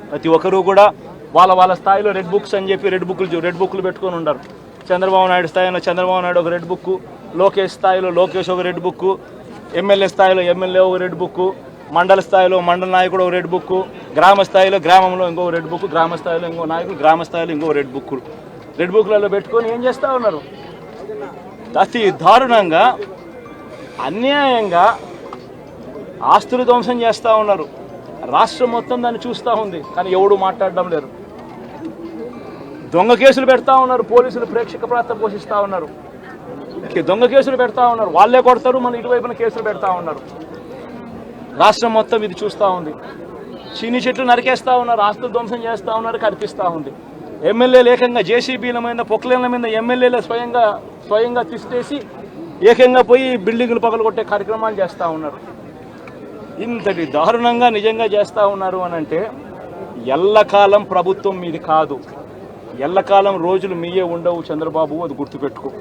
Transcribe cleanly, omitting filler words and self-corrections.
ప్రతి ఒక్కరూ కూడా వాళ్ళ స్థాయిలో రెడ్ బుక్స్ అని చెప్పి రెడ్ బుక్లు పెట్టుకొని ఉండరు. చంద్రబాబు నాయుడు స్థాయిలో చంద్రబాబు నాయుడు ఒక రెడ్ బుక్, లోకేష్ స్థాయిలో లోకేష్ ఒక రెడ్ బుక్, ఎమ్మెల్యే స్థాయిలో ఎమ్మెల్యే ఒక రెడ్ బుక్, మండల స్థాయిలో మండల నాయకుడు ఒక రెడ్ బుక్, గ్రామ స్థాయిలో గ్రామంలో ఇంకో రెడ్ బుక్, గ్రామ స్థాయిలో ఇంకో నాయకుడు గ్రామ స్థాయిలో ఇంకో రెడ్ బుక్లలో పెట్టుకొని ఏం చేస్తూ ఉన్నారు? అతి దారుణంగా అన్యాయంగా ఆస్తులు ధ్వంసం చేస్తూ ఉన్నారు. రాష్ట్రం మొత్తం దాన్ని చూస్తూ ఉంది, కానీ ఎవడు మాట్లాడడం లేరు. దొంగ కేసులు పెడతా ఉన్నారు, పోలీసులు ప్రేక్షక పాత్ర పోషిస్తూ ఉన్నారు. దొంగ కేసులు పెడతా ఉన్నారు, వాళ్ళే కొడతారు, మన ఇటువైపున కేసులు పెడతా ఉన్నారు. రాష్ట్రం మొత్తం ఇది చూస్తూ ఉంది. చీని చెట్లు నరికేస్తూ ఉన్నారు, ఆస్తులు ధ్వంసం చేస్తూ ఉన్నారు, కనిపిస్తూ ఉంది. ఎమ్మెల్యేలు ఏకంగా జేసీబీల మీద పొక్లేన్ల మీద ఎమ్మెల్యేలు స్వయంగా తిష్టేసి ఏకంగా పోయి బిల్డింగులు పగలగొట్టే కార్యక్రమాలు చేస్తూ ఉన్నారు. ఇంతటి దారుణంగా నిజంగా చేస్తూ ఉన్నారు అని అంటే ఎల్లకాలం ప్రభుత్వం మీది కాదు, ఎల్లకాలం రోజులు మీయే ఉండవు చంద్రబాబు, అది గుర్తుపెట్టుకో.